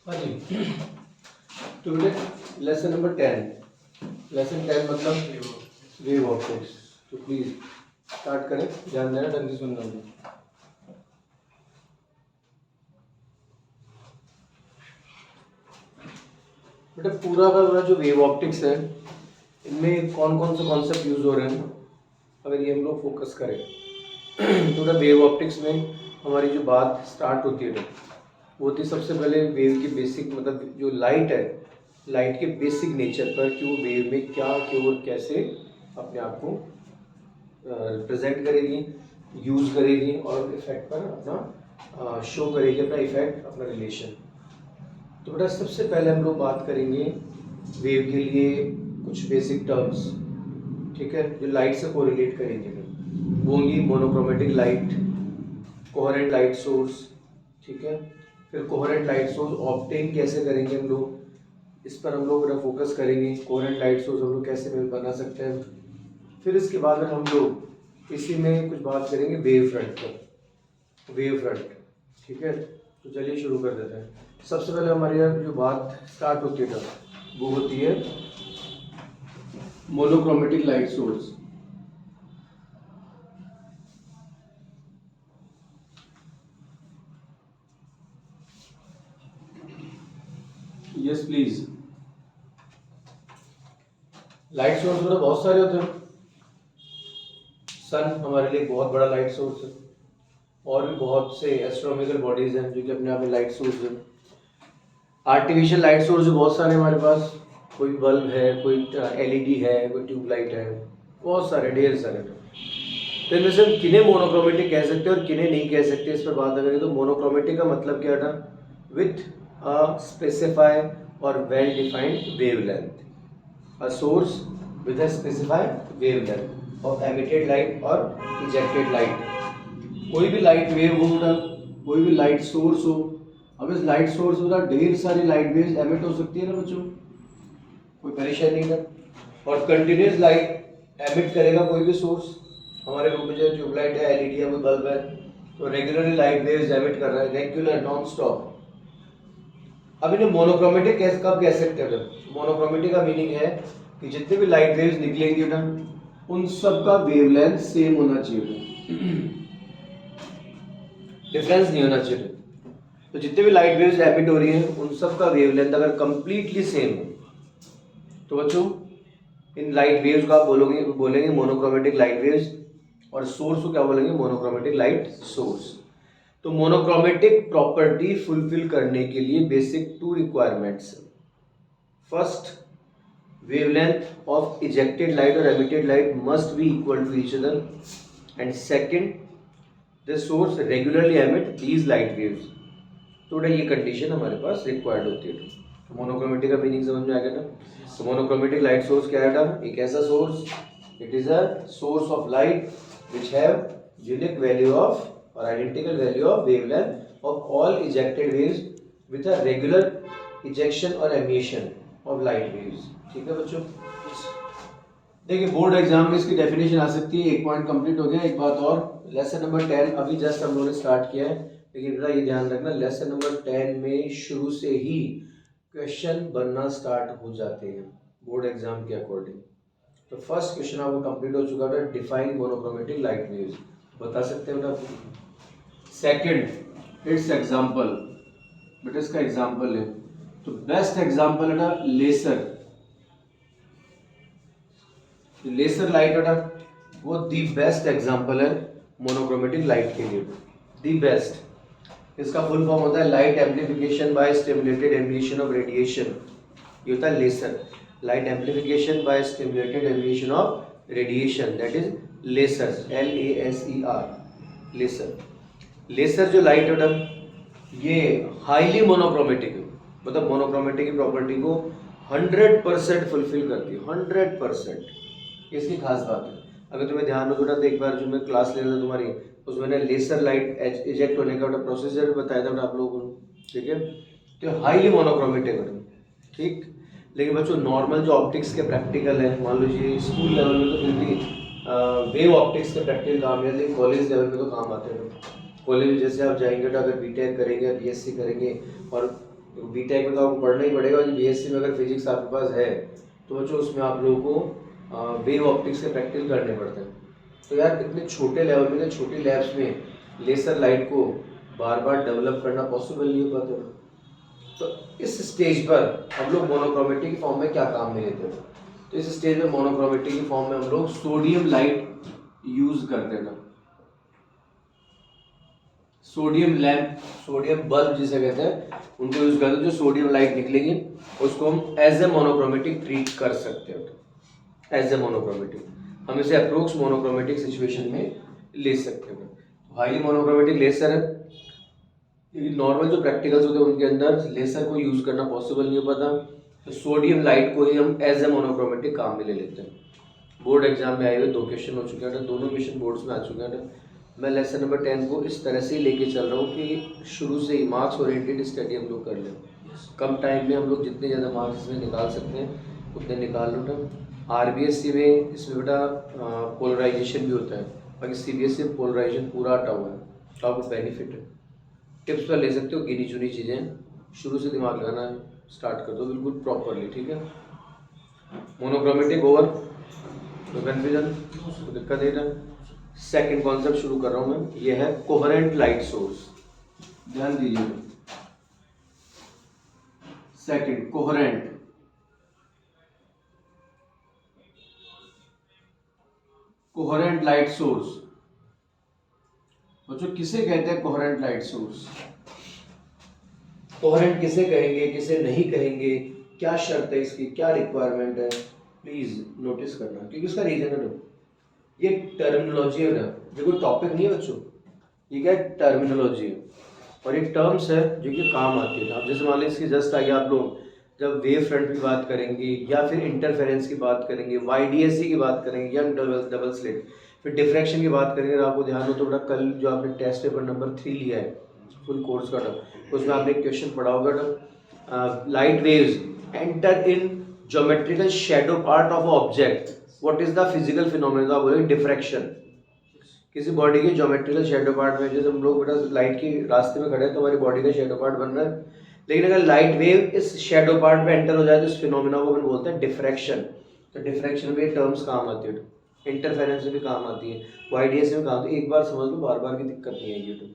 हाँ जी। तो बेटे लेसन नंबर 10, लेसन 10 मतलब वेव ऑप्टिक्स। तो प्लीज स्टार्ट करें, ध्यान देना, ढंग से सुनना होगा। बेटा पूरा का पूरा जो वेव ऑप्टिक्स है, इनमें कौन कौन से कॉन्सेप्ट यूज हो रहे हैं, अगर ये हम लोग फोकस करें तो बेटा वेव ऑप्टिक्स में हमारी जो बात स्टार्ट होती है वो होती है सबसे पहले वेव की बेसिक, मतलब जो लाइट है, लाइट के बेसिक नेचर पर कि वो वेव में क्या, क्यों और कैसे अपने आप को रिप्रेजेंट करेगी, यूज़ करेगी और इफेक्ट पर अपना शो करेगी, अपना इफेक्ट, अपना रिलेशन। तो बेटा सबसे पहले हम लोग बात करेंगे वेव के लिए कुछ बेसिक टर्म्स, ठीक है, जो लाइट से कोरिलेट करेंगे। वो होंगी monochromatic light, coherent light source, ठीक है। फिर कोहेरेंट लाइट सोर्स ऑब्टेन कैसे करेंगे हम लोग, इस पर हम लोग बेटा फोकस करेंगे। कोहेरेंट लाइट सोर्स हम लोग कैसे बना सकते हैं। फिर इसके बाद में हम लोग इसी में कुछ बात करेंगे वेव फ्रंट पर, वेव फ्रंट, ठीक है। तो चलिए शुरू कर देते हैं। सबसे पहले हमारे यहाँ जो बात स्टार्ट होती है वो होती है monochromatic light source. Yes please. Light source मतलब बहुत सारे होते हैं। सन हमारे लिए बहुत बड़ा लाइट सोर्स है, और भी बहुत से एस्ट्रोनॉमिकल बॉडीज हैं जो कि अपने आप में लाइट सोर्स है। आर्टिफिशियल लाइट सोर्स भी बहुत सारे हमारे पास, कोई बल्ब है, कोई एलईडी है, कोई ट्यूबलाइट है, बहुत सारे, ढेर सारे। तो इनमें से हम किन्हें मोनोक्रोमेटिक कह सकते हैं और किन्हें नहीं कह सकते, इस पर बात करेंगे। तो मोनोक्रोमेटिक का मतलब क्या था, विथ अ स्पेसिफाइड और well defined wavelength, a source with a specified wavelength of emitted light और ejected light। कोई भी लाइट वेव हो ना, कोई भी लाइट सोर्स हो, अब इस लाइट सोर्स में ढेर सारी लाइट वेव्स एमिट हो सकती है ना बच्चों, कोई परेशानी नहीं था। और कंटिन्यूस लाइट एमिट करेगा कोई भी सोर्स, हमारे रूम में जो ट्यूबलाइट है, एलईडी है, कोई बल्ब है, तो रेगुलरली लाइट वेव्स एमिट कर रहा है, रेगुलर नॉन स्टॉप। अब इन्हें मोनोक्रोमेटिक कब कह सकते हैं। मोनोक्रोमेटिक का मीनिंग है कि जितने भी लाइट वेव्स निकलेंगी ना, उन सब का वेवलेंथ सेम होना चाहिए, डिफरेंस नहीं होना चाहिए। तो जितने भी लाइट वेव्स एमिट हो रही हैं उन सब का वेवलेंथ अगर कंप्लीटली सेम हो, तो बच्चों इन लाइट वेव्स को आप बोलेंगे मोनोक्रोमेटिक लाइट वेव्स, और सोर्स को क्या बोलेंगे, मोनोक्रोमेटिक लाइट सोर्स। तो मोनोक्रोमेटिक प्रॉपर्टी फुलफिल करने के लिए basic 2 requirements. First, wavelength of ejected light or emitted light must be equal to each other, and second, the source regularly emit these light waves। तो ये condition हमारे पास required होती है। तो मोनोक्रोमेटिक का मीनिंग समझ में आ गया ना। तो मोनोक्रोमेटिक लाइट सोर्स क्या है, एक ऐसा source, it is a source of light which have unique value of और identical value of wavelength of all ejected waves with a regular ejection और एमिशन ऑफ लाइट वेव्स। ठीक है बच्चों। देखिए बोर्ड एग्जाम में इसकी डेफिनेशन आ सकती है। एक पॉइंट कंप्लीट हो गया। एक बात और, लेसन नंबर 10 अभी जस्ट हम लोगों ने स्टार्ट किया है, लेकिन बेटा ये ध्यान रखना, लेसन नंबर 10 में शुरू से ही क्वेश्चन बनना स्टार्ट हो जाते हैं बोर्ड एग्जाम के अकॉर्डिंग। तो फर्स्ट क्वेश्चन आपका कंप्लीट हो चुका है, डिफाइन मोनोक्रोमेटिक लाइट वेव्स, बता सकते हैं बेटा। सेकंड, इट्स एग्जांपल, बेटा इसका एग्जांपल है, तो बेस्ट एग्जांपल है ना लेसर। लेसर लाइट बेटा वो दी बेस्ट एग्जांपल है मोनोक्रोमेटिक लाइट के लिए, दी बेस्ट। इसका फुल फॉर्म होता है light amplification by stimulated emission of radiation. ये होता है laser, light amplification by stimulated emission of radiation, that is laser, LASER, laser. Laser जो लाइट बेटा ये हाईली मोनोक्रोमेटिक है, मतलब मोनोक्रोमेटिक की प्रॉपर्टी को 100% फुलफिल करती है, 100%। इसकी खास बात है, अगर तुम्हें ध्यान हो बेटा तो एक बार जो मैं क्लास ले रहा था तुम्हारी, उसमें ने लेसर लाइट इजेक्ट होने का प्रोसीजर बताया था आप लोगों को, ठीक है। तो हाईली मोनोक्रोमेटिक है, ठीक। लेकिन बच्चों नॉर्मल जो ऑप्टिक्स के प्रैक्टिकल है, मान लीजिए स्कूल लेवल में तो फिर भी वेव ऑप्टिक्स के प्रैक्टिकल काम या लेकिन कॉलेज लेवल में तो काम आते हैं। कॉलेज में जैसे आप जाएंगे तो अगर बीटेक करेंगे, BSc करेंगे और बी टेक में तो आपको पढ़ना ही पड़ेगा, बीएससी में अगर फिजिक्स आपके पास है तो बच्चों उसमें आप लोगों को वेव ऑप्टिक्स के प्रैक्टिकल करने पड़ते हैं। तो यार इतने छोटे लेवल में, छोटी लैब्स में लेसर लाइट को बार बार डेवलप करना पॉसिबल नहीं हो पाता। तो इस स्टेज पर हम लोग मोनोक्रोमेटिक की फॉर्म में क्या काम में लेते हैं? तो इस स्टेज में मोनोक्रोमेटिक की फॉर्म में हम लोग सोडियम लाइट यूज करते थे, सोडियम लैंप, सोडियम बल्ब जिसे कहते हैं उनको यूज करते हैं। जो सोडियम लाइट निकलेगी उसको हम एज ए मोनोक्रोमेटिक ट्रीट कर सकते हैं, एज ए मोनोक्रोमेटिक हम इसे अप्रोक्स मोनोक्रोमेटिक सिचुएशन में ले सकते हैं। हाईली मोनोक्रोमेटिक लेसर है, नॉर्मल जो प्रैक्टिकल्स होते हैं उनके अंदर लेसर को यूज करना पॉसिबल नहीं हो पाता, तो सोडियम लाइट को ही हम एज ए मोनोक्रोमेटिक काम में ले लेते हैं। बोर्ड एग्जाम में आए हुए 2 क्वेश्चन हो चुके हैं, दोनों क्वेश्चन बोर्ड्स में आ चुके हैं। मैं लेसन नंबर 10 को इस तरह से ही लेके चल रहा हूँ कि शुरू से ही मार्क्स ओरिएंटेड स्टडी हम लोग कर लें। कम टाइम में हम लोग जितने ज़्यादा मार्क्स इसमें निकाल सकते हैं उतने निकाल लो। RBSC में इसमें बेटा पोलराइजेशन भी होता है, बाकी CBSE में पोलराइजेशन पूरा हटा हुआ है, तो आपको बेनिफिट है। टिप्स पर ले सकते हो, गिनी चुनी चीज़ें शुरू से दिमाग लगाना स्टार्ट कर दो बिल्कुल प्रॉपरली, ठीक है। मोनोक्रोमेटिक ओवर, तो कन्फ्यूजन तो दिक्कत नहीं था। सेकंड कॉन्सेप्ट शुरू कर रहा हूं मैं, ये है कोहेरेंट लाइट सोर्स, ध्यान दीजिए। Second coherent, coherent light source. बच्चों किसे कहते हैं कोहेरेंट लाइट सोर्स? कोहेरेंट किसे कहेंगे, किसे नहीं कहेंगे, क्या शर्त है इसकी, क्या रिक्वायरमेंट है, प्लीज नोटिस करना, क्योंकि इसका रीजन है। ये टर्मिनोलॉजी है ना, ये कोई टॉपिक नहीं है बच्चों, ये क्या है, टर्मिनोलॉजी है और ये टर्म्स है जो कि काम आती है। आप जैसे मान लीजिए इसकी जस्ट आगे आप लोग जब वेव फ्रंट की बात करेंगे या फिर इंटरफेरेंस की बात करेंगे, YDSC की बात करेंगे, यंग डबल स्लिट, फिर डिफ्रैक्शन की बात करेंगे। आपको ध्यान हो तो बेटा कल जो आपने टेस्ट पेपर नंबर 3 लिया है फुल कोर्स का, उसमें आपने एक क्वेश्चन पढ़ा होगा, light waves enter in geometrical shadow part of object, what is the physical phenomena? आप बोलोगे डिफ्रैक्शन। किसी बॉडी के ज्योमेट्रिकल शैडो पार्ट में, जैसे हम लोग बेटा लाइट के रास्ते में खड़े हैं तो हमारी बॉडी का शैडो पार्ट बन रहा है, लेकिन अगर लाइट वेव इस शैडो पार्ट में एंटर हो जाए तो इस फिनोमेना को अपन बोलते हैं डिफ्रैक्शन। तो डिफ्रैक्शन में टर्म्स काम आती है, इंटरफेरेंस में भी काम आती है, YDSC में काम आती है। एक बार समझ लो, बार बार की दिक्कत नहीं आएगी। तो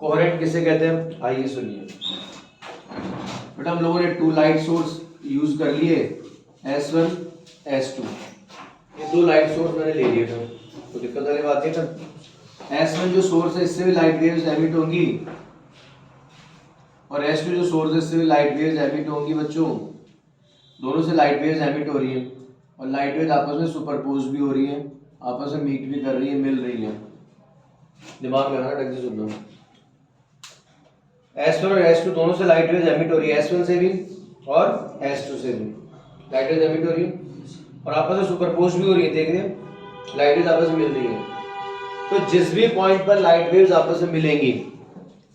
कोहेरेंट किसे कहते हैं, आइए सुनिए बेटा। हम लोगों ने 2 लाइट सोर्स यूज कर लिए, S1 S2, ये 2 लाइट सोर्स मैंने ले लिए था, तो दिक्कत वाली बात है ना। S1 जो सोर्स है इससे भी लाइट वेव्स एमिट होंगी और S2 जो सोर्स है इससे भी लाइट वेव्स एमिट होंगी बच्चों, दोनों से लाइट वेव्स एमिट हो रही है और लाइट वेव्स आपस में सुपरपोज भी हो रही है, आपस में मीट भी कर रही है, मिल रही है। दिमाग लगाना, ढंग से सुनना। S1 और S2 दोनों से लाइट वेव्स एमिट हो रही है, S1 से भी और S2 से भी लाइट वेव्स एमिट हो रही है और आपस में सुपरपोज भी हो रही है। देख रहे हैं, लाइट वेव्स आपस में मिल रही है। तो जिस भी पॉइंट पर लाइट वेव्स आपस में मिलेंगी,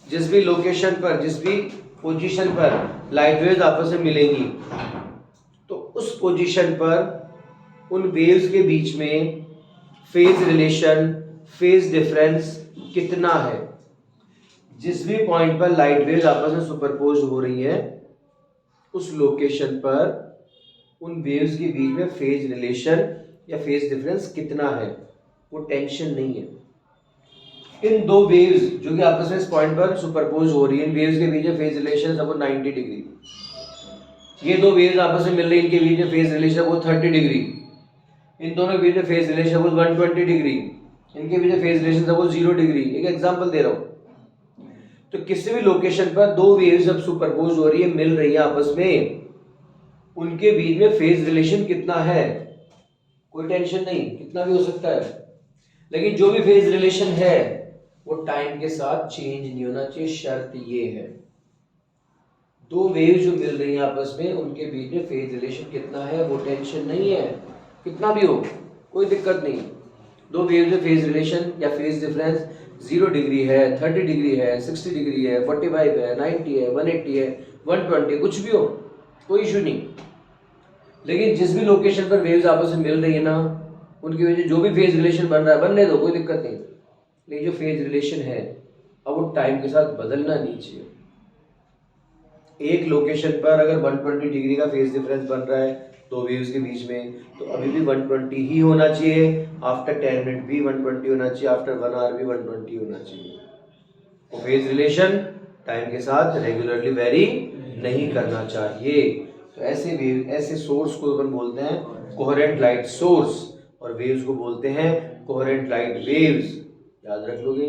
जिस भी लोकेशन पर, जिस भी पोजीशन पर लाइट वेव्स आपस में मिलेंगी, तो उस पोजीशन पर उन वेव्स के बीच में फेज रिलेशन, फेज डिफरेंस कितना है। जिस भी पॉइंट पर लाइट वेव्स आपस में सुपरपोज हो रही है, उस लोकेशन पर उन वेव्स के बीच में फेज रिलेशन या फेज डिफरेंस कितना है, वो टेंशन नहीं है। इन 2 वेव्स जो कि आपस में इस पॉइंट पर सुपरपोज हो रही है, इन वेव्स के बीच में फेज रिलेशन है 90 डिग्री। ये 2 वेव्स आपस में मिल रही है, इनके बीच में फेज रिलेशन है 30 डिग्री। इन दोनों के बीच में फेज रिलेशन है 120 डिग्री। इनके बीच में फेज रिलेशन है 0 डिग्री। एक एग्जांपल दे रहा हूं। तो किसी भी लोकेशन पर 2 वेव्स जब सुपरपोज हो रही है, मिल रही है आपस में, उनके बीच में फेज रिलेशन कितना है, कोई टेंशन नहीं, कितना भी हो सकता है, लेकिन जो भी फेज रिलेशन है वो टाइम के साथ चेंज नहीं होना चाहिए। शर्त ये है, 2 वेव्स जो मिल रही हैं आपस में, उनके बीच में फेज रिलेशन कितना है, वो टेंशन नहीं है, कितना भी हो कोई दिक्कत नहीं। 2 वेव्स में फेज रिलेशन या फेज डिफरेंस 0 डिग्री है, 30 डिग्री है, 60 डिग्री है, 45 है, 90 है, 180 है, 120, कुछ भी हो, कोई इशू नहीं। लेकिन जिस भी लोकेशन पर वेव्स आपस में मिल रही है ना, उनकी वजह जो भी फेज रिलेशन बन रहा है बनने दो, कोई दिक्कत नहीं। लेकिन जो फेज रिलेशन है अब वो टाइम के साथ बदलना नहीं चाहिए। एक लोकेशन पर अगर 120 डिग्री का फेस डिफरेंस बन रहा है दो वेव्स के बीच में, तो अभी भी 120 ही होना चाहिए, आफ्टर 10 मिनट भी 120 होना चाहिए, आफ्टर 1 आवर भी 120 होना चाहिए। तो फेज रिलेशन टाइम के साथ रेगुलरली वेरी नहीं करना चाहिए। तो ऐसे वेव, ऐसे सोर्स को अपन बोलते हैं कोहेरेंट लाइट सोर्स, और वेव्स को बोलते हैं कोहेरेंट लाइट वेव्स। याद रख लोगे,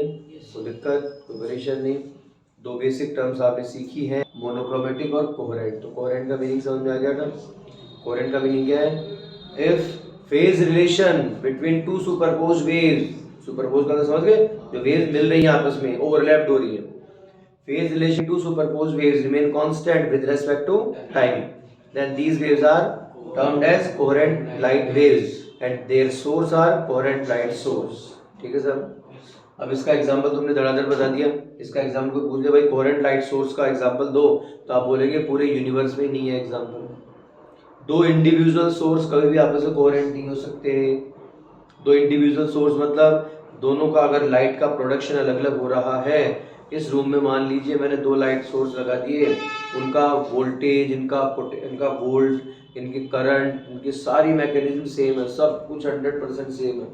कोई दिक्कत, कोई परेशान नहीं। दो बेसिक टर्म्स आपने सीखी हैं, मोनोक्रोमेटिक और कोहेरेंट। तो कोहेरेंट का मीनिंग समझ में आ गया था? कोहेरेंट का मीनिंग क्या है? If phase relation between two superpose waves, superpose का तो समझ गए, जो वेव्स मिल रही हैं आपस में, ओवरलैप्ड हो रही है। Phase relation to superpose waves remain constant with respect to time, then these waves are termed as coherent light waves and their source are coherent light source. ठीक है सर? अब इसका एग्जांपल तुमने धड़ाधड़ बता दिया। इसका एग्जांपल को पूछ दिया भाई कोहेरेंट लाइट सोर्स का एग्जांपल दो, तो आप बोलेंगे पूरे यूनिवर्स में नहीं है एग्जांपल। दो इंडिविजुअल सोर्स कभी भी आपस में कोहेरेंट नहीं हो सकते। दो इंडिविजुअल सोर्स मतलब दोनों का अगर लाइट का प्रोडक्शन अलग अलग हो रहा है, इस रूम में मान लीजिए मैंने दो लाइट सोर्स लगा दिए, उनका वोल्टेज, इनका वोल्ट, इनके करंट, इनकी सारी मैकेनिज्म सेम है, सब कुछ 100% सेम है,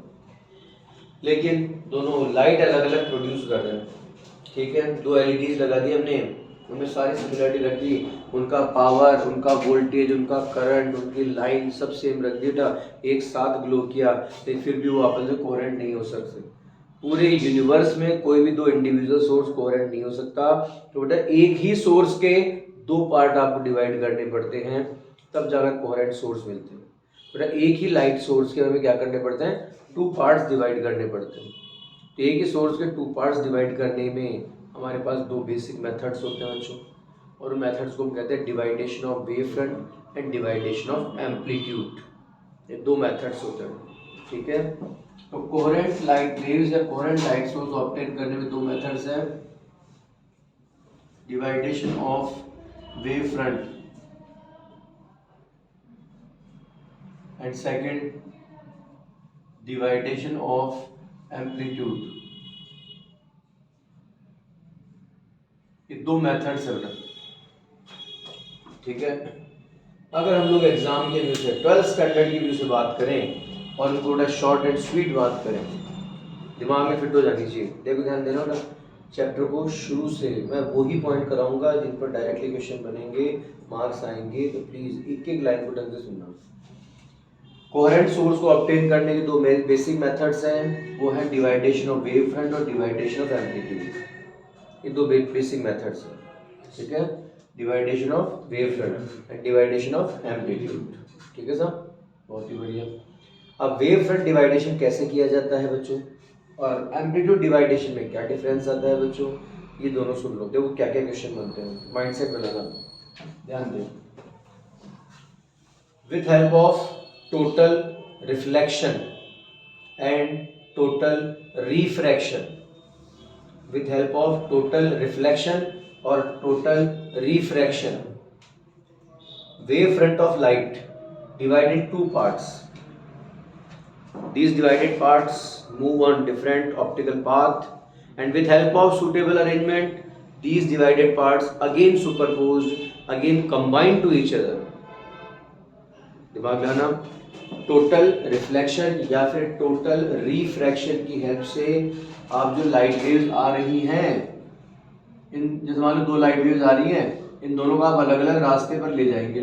लेकिन दोनों लाइट अलग अलग प्रोड्यूस कर रहे हैं। ठीक है, दो एलईडीज लगा दी हमने, उनमें सारी सिमिलरिटी रख दी, उनका पावर, उनका वोल्टेज, उनका करंट, उनकी लाइन सब सेम रख दिया था, एक साथ ग्लो किया, तो फिर भी वो आपस में कोहेरेंट नहीं हो सकते। पूरे यूनिवर्स में कोई भी दो इंडिविजुअल सोर्स कोहेरेंट नहीं हो सकता। तो बेटा एक ही सोर्स के दो पार्ट आपको डिवाइड करने पड़ते हैं, तब जाकर कोहेरेंट सोर्स मिलते हैं। बेटा एक ही लाइट सोर्स के हमें क्या करने पड़ते हैं? टू पार्ट्स डिवाइड करने पड़ते हैं। तो एक ही सोर्स के टू पार्ट्स डिवाइड करने में हमारे पास दो बेसिक मेथड्स होते हैं बच्चों, और मेथड्स को हम कहते हैं divideation of wave front and divideation of amplitude. ये दो मेथड्स होते हैं। ठीक है, तो कोहेरेंट लाइट वेव्स या कोहेरेंट लाइट सोर्स ऑब्टेन करने में दो मेथड्स हैं, divideation of wave front and second divideation of amplitude. ये दो मेथड्स है बेटा। ठीक है, अगर हम लोग एग्जाम के व्यू से, 12th स्टैंडर्ड की व्यू से बात करें और थोड़ा शॉर्ट एंड स्वीट बात करें, दिमाग में फिट हो जानी चाहिए। देखो ध्यान देना ना, चैप्टर को शुरू से मैं वही पॉइंट कराऊंगा जिन पर डायरेक्टली क्वेश्चन बनेंगे, मार्क्स आएंगे, तो प्लीज एक एक लाइन को ढंग से सुनना। कोहेरेंट सोर्स को ऑब्टेन करने के दो बेसिक मेथड्स हैं, वो है डिवाइडेशन ऑफ वेव फ्रंट और डिवाइडेशन ऑफ एम्पलीट्यूड। ये दो बेसिक मेथड्स हैं। ठीक है, divideation of wave front and divideation of amplitude. ठीक है सर, बहुत ही बढ़िया। अब वेव फ्रंट डिवाइडेशन कैसे किया जाता है बच्चों, और एम्पलीट्यूड डिवाइडेशन में क्या डिफरेंस आता है बच्चों, ये दोनों सुन लो। देखो क्या क्या क्वेश्चन बनते हैं, माइंडसेट बनाना, ध्यान दें। With help of total reflection and total refraction, with help of total reflection और total refraction, wave front of light divided in two parts. These divided parts move on different optical path, and with help of suitable arrangement, these divided parts again superposed, again combined to each other. दिमाग लगाना, total reflection या फिर total refraction की help से आप जो light waves आ रही हैं, इन जैसे मान लो दो लाइट वेव्स आ रही हैं, इन दोनों को आप अलग अलग रास्ते पर ले जाएंगे,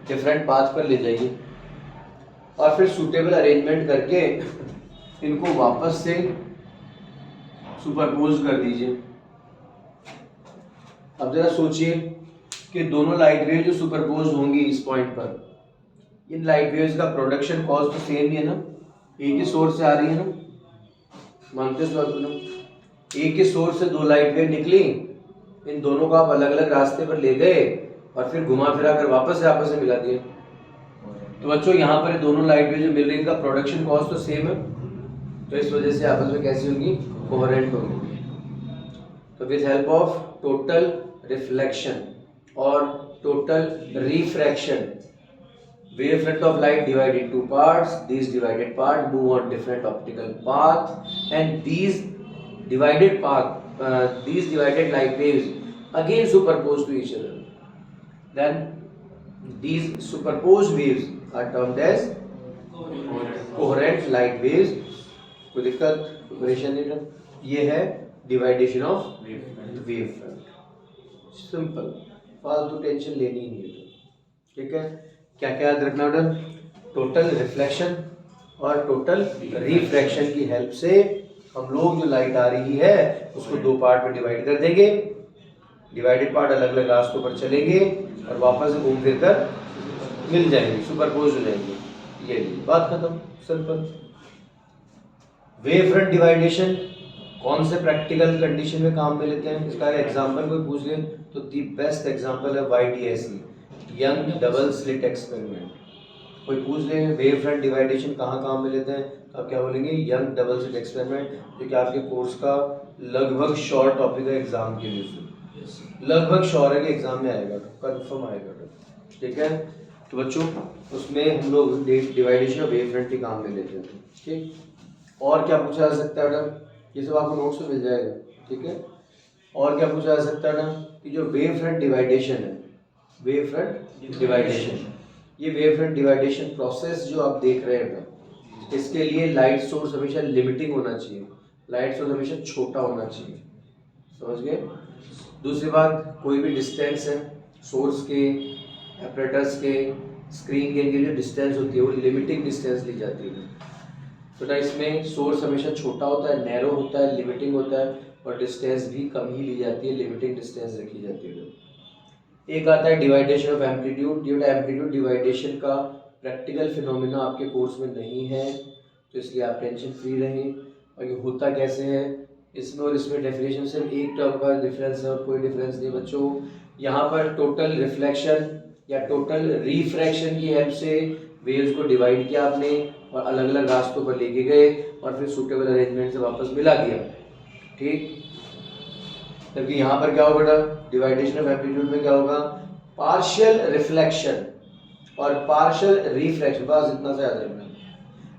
डिफरेंट पाथ पर ले जाइए, और फिर सूटेबल अरेंजमेंट करके इनको वापस से सुपरपोज कर दीजिए। अब जरा सोचिए कि दोनों लाइट वेव जो सुपरपोज होंगी इस पॉइंट पर, इन लाइट वेव्स का प्रोडक्शन कॉस्ट तो सेम ही है ना, एक ही सोर्स से आ रही है ना, मानते हो बात ना? एक ही सोर्स से दो लाइट वेव निकली, इन दोनों को आप अलग अलग रास्ते पर ले गए और फिर घुमा फिरा कर वापस से आपस में मिला दिए। तो बच्चों यहाँ पर दोनों लाइट वेव जो मिल रही, इनका प्रोडक्शन कॉस्ट तो सेम है, तो इस वजह से आपस में कैसी होगी, कोहेरेंट होगी। तो with help of total reflection और total refraction, wave front of light divided into parts, these divided parts move on different optical path, and these divided light waves again superposed to each other, then these superposed waves are termed as coherent light waves. कोई दिक्कत, कोई परेशानी नहीं? ये है divideation of wave front. Simple, फालतू tension लेनी ही नहीं है. ठीक है, क्या क्या याद रखना बेटा? टोटल रिफ्लेक्शन और टोटल रिफ्रैक्शन की हेल्प से हम लोग जो लाइट आ रही है उसको दो पार्ट में डिवाइड कर देंगे. डिवाइडेड पार्ट अलग अलग रास्तों पर चलेंगे और वापस घूम फिर कर मिल जाएंगे, सुपरपोज हो जाएंगे. ये बात खत्म, सिंपल. वेव फ्रंट डिवाइडेशन कौन से प्रैक्टिकल कंडीशन में काम में लेते हैं? इसका एग्जांपल कोई पूछ ले तो दी बेस्ट एग्जांपल है YDSE, young double slit experiment. कोई पूछ ले वेव फ्रंट डिवाइडेशन कहाँ काम में लेते हैं, आप क्या बोलेंगे? यंग डबल स्लिट एक्सपेरिमेंट, जो कि आपके कोर्स का लगभग शॉर्ट टॉपिक है एग्जाम के लिए. लगभग श्योर है कि एग्जाम में आएगा, कंफर्म आएगा. ठीक है, तो बच्चों उसमें हम लोग डिवाइडेशन ऑफ वेव फ्रंट के काम में लेते हैं. ठीक, और क्या पूछा जा सकता है बेटा? ये सब आपको नोट्स में मिल जाएगा. ठीक है, और क्या पूछा जा सकता है ना कि जो वेव फ्रंट डिवाइडेशन है, वेव फ्रंट डिवाइडेशन, ये वेव फ्रंट डिवाइडेशन प्रोसेस जो आप देख रहे हैं ना, इसके लिए लाइट सोर्स हमेशा लिमिटिंग होना चाहिए, लाइट सोर्स हमेशा छोटा होना चाहिए. समझ गए? दूसरी बात, कोई भी डिस्टेंस है सोर्स के, एपरेटस के, स्क्रीन के, इनकी जो डिस्टेंस होती है वो लिमिटिंग डिस्टेंस ली जाती है. तो ना इसमें सोर्स हमेशा छोटा होता है, नैरो होता है, लिमिटिंग होता है, और डिस्टेंस भी कम ही ली जाती है, लिमिटिंग डिस्टेंस रखी जाती है. एक आता है डिवाइडेशन ऑफ एम्पलीट्यूड. ये एम्पलीट्यूड डिवाइडेशन का प्रैक्टिकल फिनोमिना आपके कोर्स में नहीं है, तो इसलिए आप टेंशन फ्री रहें. और ये होता कैसे है, इसमें और इसमें डेफिनेशन सिर्फ एक टर्म का डिफरेंस है और कोई डिफरेंस नहीं बच्चों. यहाँ पर टोटल रिफ्लेक्शन या टोटल रिफ्रैक्शन की हेल्प से वेव्स को डिवाइड किया आपने और अलग अलग रास्तों पर लेके गए और फिर सूटेबल अरेंजमेंट से वापस मिला दिया. ठीक, जबकि यहाँ पर क्या होगा बेटा? डिवाइडेशन ऑफ एम्पलीट्यूड में क्या होगा? पार्शियल रिफ्लेक्शन और पार्शियल रिफ्रैक्शन, बस इतना से याद रखना.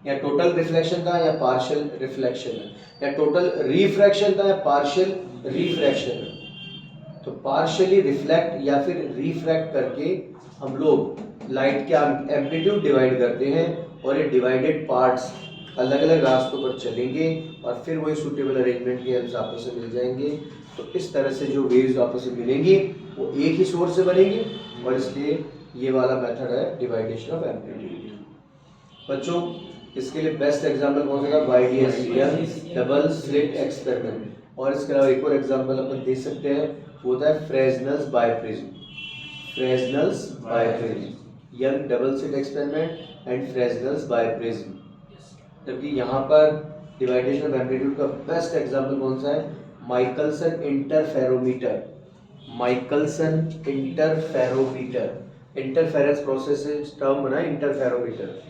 या टोटल रिफ्लेक्शन का या पार्शियल रिफ्लेक्शन है, या टोटल रिफ्रैक्शन का या पार्शियल रिफ्रैक्शन है. तो पार्शियली रिफ्लेक्ट या फिर रिफ्रैक्ट करके हम लोग लाइट का एम्पलीट्यूड डिवाइड करते हैं और ये डिवाइडेड पार्ट्स अलग अलग रास्तों पर चलेंगे और फिर वही सूटेबल अरेंजमेंट की हेल्प से आपस में मिल जाएंगे. तो इस तरह से जो वेव्स आपस में मिलेंगी वो एक ही सोर्स से बनेंगी और इसलिए ये वाला मेथड है डिवाइडेशन ऑफ एम्पलीट्यूड. बच्चों इसके लिए बेस्ट एग्जांपल कौन सा था? YDSE, double slit experiment. और इसके अलावा एक और एग्जांपल अपन दे सकते हैं, वो होता है Fresnel's biprism. Fresnel's biprism, Young double slit experiment and Fresnel's biprism. जबकि यहाँ पर डिवाइडेशन ऑफ एम्पलीट्यूड का बेस्ट एग्जांपल कौन सा है? Michelson interferometer. Michelson interferometer, interference process से टर्म बना interferometer.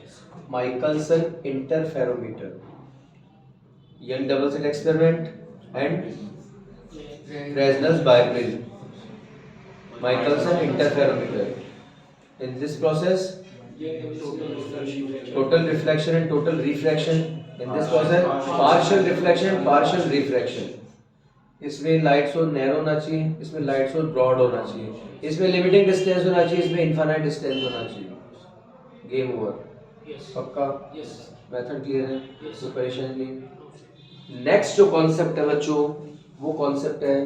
Michelson interferometer, Young double slit experiment and Fresnel's biprism. Michelson interferometer. In this process, total reflection and total refraction. In this process, partial reflection and partial refraction. इसमें light source narrow होना चाहिए, इसमें light source broad होना चाहिए, इसमें limiting distance होना चाहिए, इसमें इनफाइनाइट डिस्टेंस होना चाहिए. Game over. पक्का? मेथड क्लियर है, कोई परेशानी नहीं. नेक्स्ट जो कॉन्सेप्ट है बच्चों, वो कॉन्सेप्ट है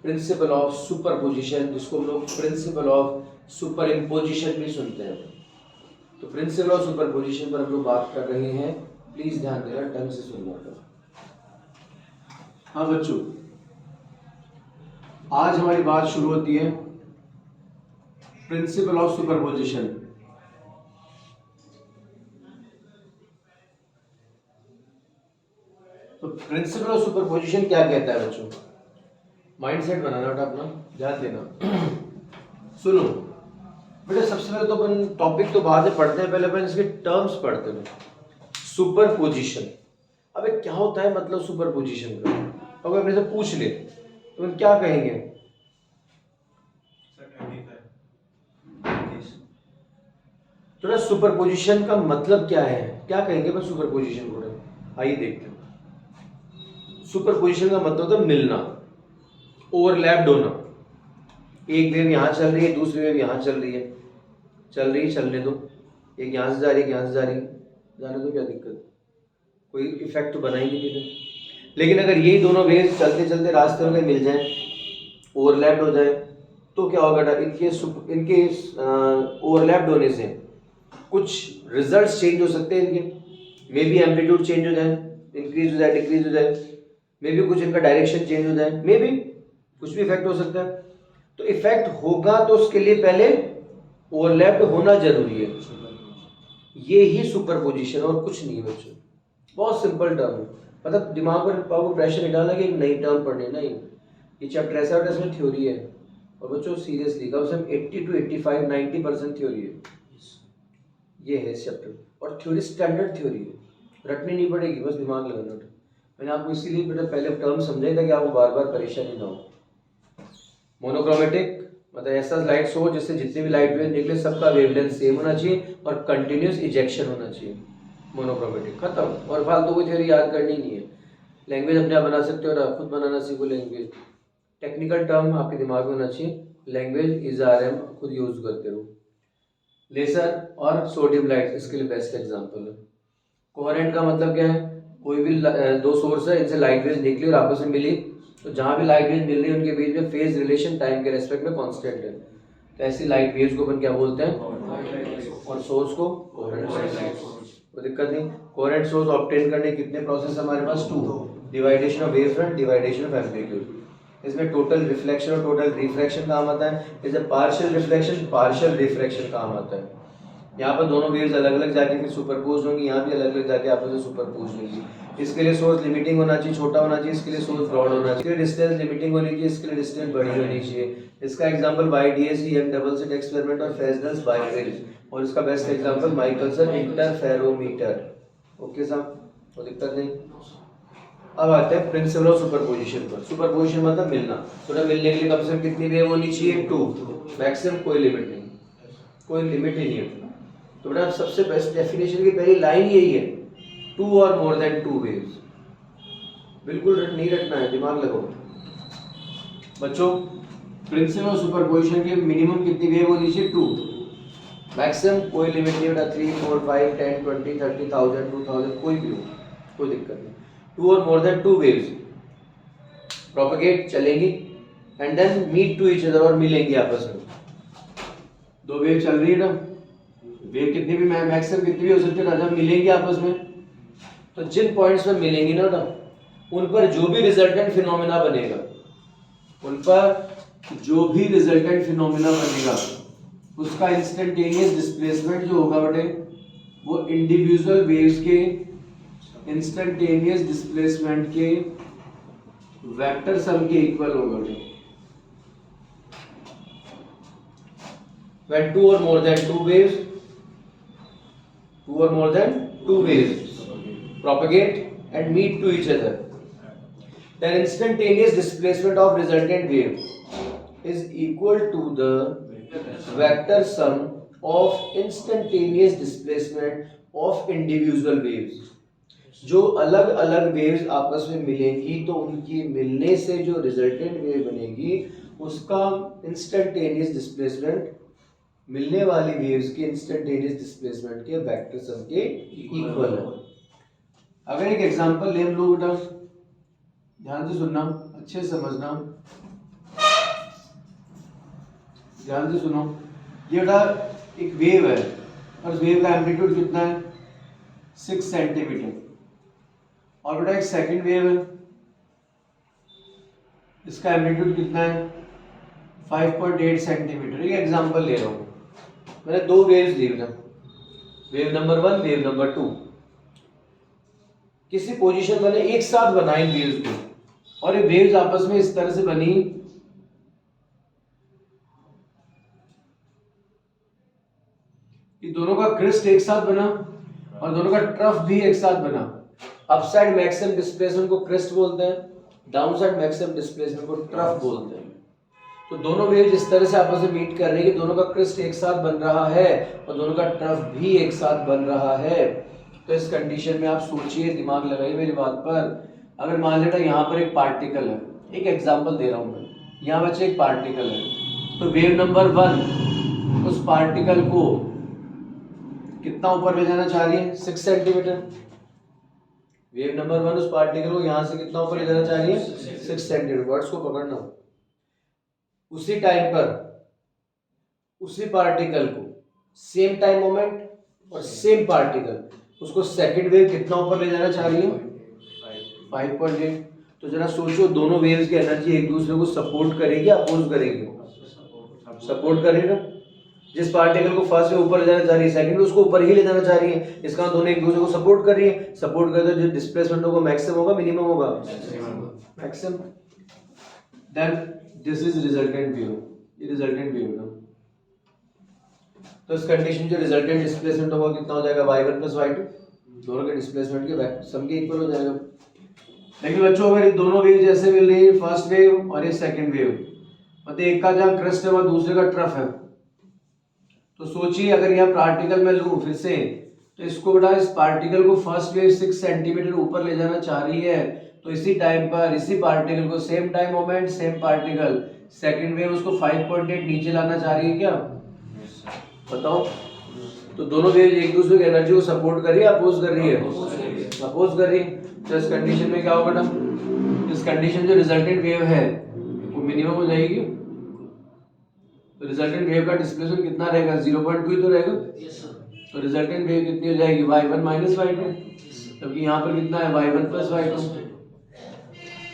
प्रिंसिपल ऑफ सुपरपोजिशन, जिसको हम लोग प्रिंसिपल ऑफ सुपर इम्पोजिशन भी सुनते हैं. तो प्रिंसिपल ऑफ सुपरपोजिशन पर हम लोग बात कर रहे हैं, प्लीज ध्यान देना, ढंग से सुनना. हाँ बच्चों, आज हमारी बात शुरू होती है प्रिंसिपल ऑफ सुपरपोजिशन. तो प्रिंसिपल ऑफ सुपरपोजिशन क्या कहता है बच्चों? माइंडसेट बनाना बेटा अपना, ध्यान देना. सुनो बेटा, सबसे पहले तो अपन टॉपिक तो बाद में पढ़ते हैं, पहले अपन इसके टर्म्स पढ़ते हैं. सुपरपोजिशन, अबे क्या होता है मतलब सुपरपोजिशन का? अगर अपने से पूछ ले तो अपन क्या कहेंगे? तो ना सुपरपोजिशन का मतलब क्या है, क्या कहेंगे अपन सुपरपोजिशन को? आइए देखते हैं. सुपरपोजिशन का मतलब होता है मिलना, ओवरलैप्ड होना. एक वेव यहाँ चल रही है, दूसरी वेव यहाँ चल रही है, चलने दो, एक यहाँ से जा रही है, यहाँ से जा रही है, जाने दो, क्या दिक्कत, कोई इफेक्ट तो बना ही नहीं है। लेकिन अगर यही दोनों वेव्स चलते चलते रास्ते में मिल जाएं, ओवरलैप्ड हो जाए, तो क्या होगा, इनके ओवरलैप्ड होने से कुछ रिजल्ट्स चेंज हो सकते हैं इनके, मे बी एम्पलीट्यूड चेंज हो जाए, इंक्रीज हो जाए, डिक्रीज हो जाए, मे बी कुछ इनका डायरेक्शन चेंज हो जाए, मे बी कुछ भी इफेक्ट हो सकता है। तो इफेक्ट होगा तो उसके लिए पहले ओवरलैप्ड होना जरूरी है। ये ही सुपरपोजिशन और कुछ नहीं है बच्चों, बहुत सिंपल टर्म है। मतलब दिमाग पर प्रेशर नहीं डालना कि एक नई टर्म पढ़नी, नहीं, ये चैप्टर ऐसा है इसमें थ्योरी है, और बच्चों सीरियसली कम से कम 80 to 85 90% थ्योरी है, ये है इस चैप्टर। और थ्योरी स्टैंडर्ड थ्योरी है, रटनी नहीं पड़ेगी, बस दिमाग लगाना। मैंने आपको इसीलिए बेटा पहले टर्म समझाई था कि आपको बार बार परेशानी ना हो। मोनोक्रोमेटिक मतलब ऐसा लाइट सोर्स जिससे जितने भी लाइट वेव निकले सबका वेवलेंथ सेम होना चाहिए और कंटिन्यूस इजेक्शन होना चाहिए, मोनोक्रोमेटिक, खत्म। और फालतू कोई थ्योरी याद करनी नहीं है। लैंग्वेज अपने आप बना सकते हो और खुद बनाना सीखो लैंग्वेज। टेक्निकल टर्म आपके दिमाग में होना चाहिए, लैंग्वेज इज़ारएम खुद यूज करते रहो। लेसर और सोडियम लाइट इसके लिए बेस्ट एग्जांपल है। कोहेरेंट का मतलब क्या है, कोई भी दो सोर्स है, इनसे लाइट वेव निकली और आपस में मिली, तो जहाँ भी लाइट वेव मिल रही है उनके बीच में फेज रिलेशन टाइम के रेस्पेक्ट में कांस्टेंट है, तो ऐसी लाइट वेव्स को अपन क्या बोलते हैं, और सोर्स को कोहेरेंट सोर्स। कोई दिक्कत नहीं। कोहेरेंट सोर्स ऑब्टेन करने कितने प्रोसेस हमारे पास, 2, divideation of wave front, divideation of amplitude. इसमें टोटल रिफ्लेक्शन और टोटल रिफ्रैक्शन काम आता है, जैसे पार्शियल रिफ्लेक्शन पार्शियल रिफ्रैक्शन काम आता है। यहाँ पर दोनों वेव्स अलग अलग जाके फिर सुपरपोज होंगी, यहाँ भी अलग अलग जाके आपस में सुपरपोज होंगी। इसके लिए सोर्स लिमिटिंग होना चाहिए, छोटा होना चाहिए, इसके लिए सोर्स ब्रॉड होना चाहिए, इसके लिए डिस्टेंस लिमिटिंग होनी चाहिए, इसके लिए डिस्टेंस बड़ी होनी चाहिए। इसका example YDAC young double slit experiment और फ्रेस्नेल्स बाइप्रिल, और इसका best example Michelson interferometer. Okay साहब, कोई दिक्कत नहीं। अब आते हैं प्रिंसिपल ऑफ सुपरपोजिशन पर। सुपरपोजिशन मतलब मिलना, तो मिलने के लिए कम से कम कितनी वेव होनी चाहिए, 2, मैक्सिमम कोई लिमिट नहीं, कोई लिमिट ही नहीं है। तो बेटा सबसे बेस्ट डेफिनेशन की पहली लाइन यही है, 2 और मोर देन 2 वेव्स। बिल्कुल नहीं रटना है, दिमाग लगाओ बच्चों। प्रिंसिपल ऑफ सुपरपोजिशन के मिनिमम कितनी वेव होनी चाहिए, 2, मैक्सिमम कोई लिमिट नहीं बेटा, 3 4 5 10 20 30,000 2000 कोई भी हो, कोई दिक्कत नहीं। 2 और मोर देन 2 वेव्स प्रोपेगेट चलेंगी and then meet to each other, और मिलेंगी आपस में। 2 वेव चल रही है ना, वेव कितनी भी मैक्सिमम कितनी भी हो सकती है ना, जब मिलेंगी आपस में, तो जिन पॉइंट्स पर मिलेंगी ना उन पर जो भी रिजल्टेंट फिनोमेना बनेगा, उन पर जो भी रिजल्टेंट फिनोमेना बनेगा, उसका इंस्टेंटेनियस डिस्प्लेसमेंट जो होगा बेटे, वो इंडिविजुअल वेव्स के इंस्टेंटेनियस डिस्प्लेसमेंट के वेक्टर सम के इक्वल होगा बेटे। When 2 or more than 2 waves propagate and meet to each other, then instantaneous displacement of resultant wave is equal to the vector sum of instantaneous displacement of individual waves. जो अलग अलग waves आपस में मिलेंगी तो उनकी मिलने से जो रिजल्टेंट वेव बनेगी उसका इंस्टेंटेनियस डिस्प्लेसमेंट मिलने वाली वेव्स के इंस्टेंटेनियस डिस्प्लेसमेंट के वेक्टर सम के इक्वल है। अगर एक एग्जांपल ले लो बेटा, ध्यान से सुनना, अच्छे से समझना, ध्यान से सुनो। ये बेटा एक वेव है और उस वेव का एम्पलीट्यूड कितना है, 6 सेंटीमीटर, और बेटा एक सेकंड वेव है, इसका एम्पलीट्यूड कितना है, 5.8 सेंटीमीटर। ये एग्जांपल ले रहा हूँ, मैंने 2 वेव्स ली बेटा, वेव नंबर 1 वेव नंबर 2, किसी पोजीशन मैंने एक साथ बनाई वेव्स को, और ये वेव्स आपस में इस तरह से बनी कि दोनों का क्रिस्ट एक साथ बना और दोनों का ट्रफ भी एक साथ बना। अपसाइड मैक्सिमम डिस्प्लेसमेंट को क्रिस्ट बोलते हैं, डाउनसाइड मैक्सिमम डिस्प्लेसमेंट को ट्रफ बोलते हैं। तो दोनों वेव्स इस तरह से आपस में मीट कर रही है कि दोनों का क्रिस्ट एक साथ बन रहा है और दोनों का ट्रफ भी एक साथ बन रहा है। तो इस कंडीशन में आप सोचिए, दिमाग लगाइए मेरी बात पर। अगर मान लेना यहाँ पर एक पार्टिकल है, एक एग्जांपल दे रहा हूँ मैं, यहाँ बच्चे एक पार्टिकल है, तो वेव नंबर 1 उस पार्टिकल को कितना ऊपर ले जाना चाह रही है? 6 सेंटीमीटर। वेव नंबर 1 उस पार्टिकल को यहां से कितना ऊपर ले जाना चाह रही है? 6 सेंटीमीटर। वर्ड्स को पकड़ना। उसी टाइम पर उसी पार्टिकल को सेम टाइम मोमेंट और सेम पार्टिकल उसको सेकंड वेव कितना ऊपर ले जाना चाह रही है? 5.8। तो जरा सोचो, दोनों वेव्स की एनर्जी एक दूसरे को सपोर्ट करेगी या अपोज करेगी? सपोर्ट करेगा। जिस पार्टिकल को फर्स्ट में ऊपर ले जाना चाह रही है, सेकंड में उसको ऊपर ही ले जाना चाह रही है। इसका मतलब दोनों एक दूसरे को सपोर्ट कर रही है। सपोर्ट करते जो डिस्प्लेसमेंट होगा मैक्सिमम होगा मिनिमम होगा? Maximum. Then this is resultant wave. ये रिजल्टेंट वेव है। तो इस कंडीशन जो रिजल्टेंट डिस्प्लेसमेंट होगा कितना हो जाएगा? y1 + y2। दोनों के डिस्प्लेसमेंट के सम के इक्वल हो जाएगा। लेकिन बच्चों अगर ये दोनों वेव जैसे मिल रही है, फर्स्ट वेव और ये सेकंड वेव, मतलब एक का जहाँ क्रस्ट है और दूसरे का ट्रफ है, तो सोचिए अगर यहाँ पार्टिकल में लूं फिर से, तो इसको बेटा इस पार्टिकल को फर्स्ट वेव 6 सेंटीमीटर ऊपर ले जाना चाह रही है, तो इसी टाइम पर इसी पार्टिकल को same time moment same particle second wave उसको 5.8 नीचे लाना चाह रही है क्या? बताओ। तो दोनों वेव एक दूसरे की एनर्जी को सपोर्ट कर रही है अपोज कर रही है? अपोज कर रही है। तो इस कंडीशन में क्या होगा बेटा? इस कंडीशन जो रिजल्टेंट वेव है वो मिनिमम हो जाएगी। तो रिजल्टेंट वेव का डिस्प्लेसमेंट कितना रहेगा? 0.2 ही तो रहेगा। तो रिजल्टेंट वेव कितनी हो जाएगी? y1 - y2। जबकि यहाँ पर कितना है? y1 + y2।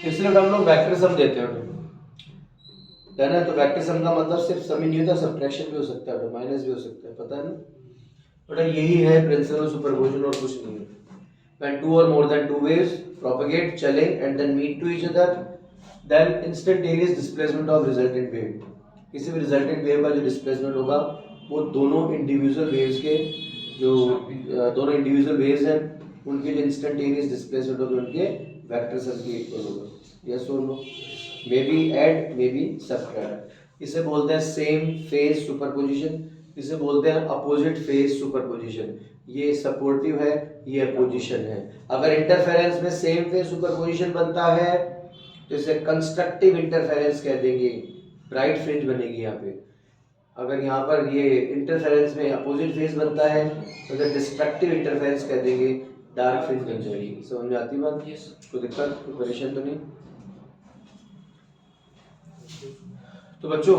इसलिए हम लोग वेक्टर सम देते हैं है ना। तो वेक्टर सम का मतलब सिर्फ सम ही नहीं होता, सब्ट्रैक्शन भी हो सकता है, माइनस भी हो सकता है, पता है ना बेटा। यही है प्रिंसिपल सुपरपोजिशन और कुछ नहीं है। When two or more than two waves propagate, चले and then meet to each other, then instantaneous displacement of resultant wave. किसी भी रिजल्टेंट वेव का जो डिस्प्लेसमेंट होगा वो दोनों इंडिविजुअल वेव्स के जो दोनों इंडिविजुअल वेव्स हैं उनके जो इंस्टेंटेनियस डिस्प्लेसमेंट होगा उनके वेक्टर सम के इक्वल होगा। यस और no? May be add may be subtract. इसे बोलते हैं सेम फेज सुपरपोजिशन, इसे बोलते हैं अपोजिट फेज सुपरपोजिशन। ये सपोर्टिव है, ये अपोजिशन है। अगर इंटरफेरेंस में सेम फेज सुपरपोजिशन बनता है तो इसे कंस्ट्रक्टिव इंटरफेरेंस कह देंगे, ब्राइट फ्रिंज बनेगी यहाँ पे। अगर यहाँ पर ये इंटरफेरेंस में अपोजिट फेज बनता है तो इसे डिस्ट्रक्टिव इंटरफेरेंस कह देंगे, डार्क फ्रिंज बन जाएगी। समझ में आती बात? कोई दिक्कत, कोई परेशान तो नहीं? तो बच्चों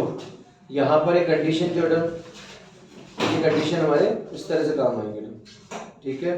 यहाँ पर एक कंडीशन जो है, ये कंडीशन हमारे इस तरह से काम आएंगे, ठीक है।